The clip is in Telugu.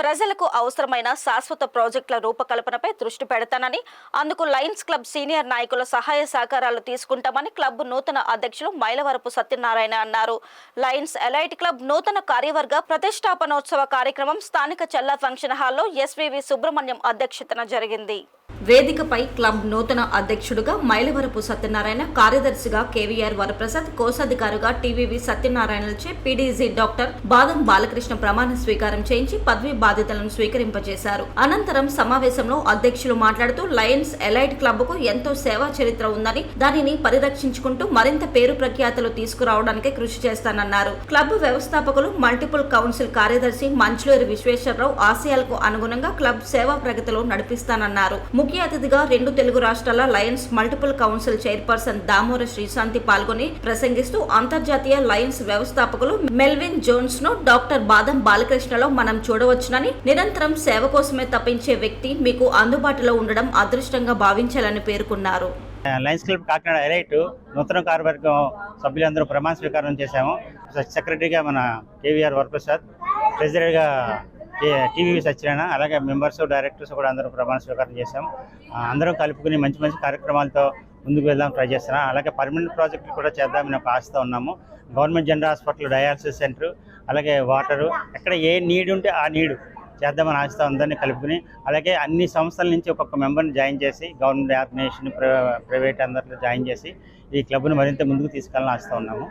ప్రజలకు అవసరమైన శాశ్వత ప్రాజెక్టుల రూపకల్పనపై దృష్టి పెడతానని, అందుకు లయన్స్ క్లబ్ సీనియర్ నాయకుల సహాయ సహకారాలు తీసుకుంటామని క్లబ్ నూతన అధ్యక్షులు మైలవరపు సత్యనారాయణ అన్నారు. లయన్స్ ఎలైట్ క్లబ్ నూతన కార్యవర్గ ప్రతిష్టాపనోత్సవ కార్యక్రమం స్థానిక చెల్లా ఫంక్షన్ హాల్లో ఎస్వీవి సుబ్రహ్మణ్యం అధ్యక్షతన జరిగింది. వేదికపై క్లబ్ నూతన అధ్యక్షుడుగా మైలవరపు సత్యనారాయణ, కార్యదర్శిగా KVR Varaprasad, కోశాధికారిగా TVV సత్యనారాయణలచే PDG doctor బాదం బాలకృష్ణ ప్రమాణ స్వీకారం చేయించి పదవి బాధ్యతలను స్వీకరింపజేశారు. అనంతరం సమావేశంలో అధ్యక్షులు మాట్లాడుతూ లయన్స్ ఎలైట్ క్లబ్ కు ఎంతో సేవా చరిత్ర ఉందని, దానిని పరిరక్షించుకుంటూ మరింత పేరు ప్రఖ్యాతులు తీసుకురావడానికి కృషి చేస్తానన్నారు. క్లబ్ వ్యవస్థాపకులు మల్టిపుల్ కౌన్సిల్ కార్యదర్శి మంచులేరు విశ్వేశ్వరరావు ఆశయాలకు అనుగుణంగా క్లబ్ సేవా ప్రగతిలో నడిపిస్తానన్నారు. ముఖ్య అతిథిగా 2 తెలుగు రాష్ట్రాల Lions multiple council chairperson Damora Srishanti పాల్గొని ప్రసంగిస్తూ అంతర్జాతీయ లయన్స్ వ్యవస్థాపకులు మెల్విన్ జోన్స్ ను డాక్టర్ బాదం బాలకృష్ణలో మనం చూడవచ్చునని, నిరంతరం సేవ కోసమే తప్పించే వ్యక్తి మీకు అందుబాటులో ఉండడం అదృష్టంగా భావించాలని పేర్కొన్నారు. లయన్స్ క్లబ్ కాకినాడ ఎలైట్ నూతన కార్యవర్గం సభ్యులందరూ ప్రమాణ స్వీకారం చేశాము. సెక్రటరీగా మన కేవీఆర్ వరప్రసాద్, ట్రెజరీగా టీవీ సత్యనారాయణ, అలాగే మెంబర్స్ డైరెక్టర్స్ కూడా అందరూ ప్రమాణ స్వీకారం చేశాం. అందరం కలుపుకుని మంచి మంచి కార్యక్రమాలతో ముందుకు వెళ్దాం ట్రై చేస్తున్నాం. అలాగే పర్మనెంట్ ప్రాజెక్టులు కూడా చేద్దామని ఒక ఆశతో ఉన్నాము. Government general hospital, dialysis centre, అలాగే వాటరు, ఎక్కడ ఏ నీడ్ ఉంటే ఆ నీడు చేద్దామని ఆశతో అందరినీ కలుపుకుని, అలాగే అన్ని సంస్థల నుంచి ఒక్కొక్క మెంబర్ని జాయిన్ చేసి గవర్నమెంట్ ఆర్గనైజేషన్, ప్రైవేట్ అందరిలో జాయిన్ చేసి ఈ క్లబ్ను మరింత ముందుకు తీసుకెళ్ళాలని ఆశతో ఉన్నాము.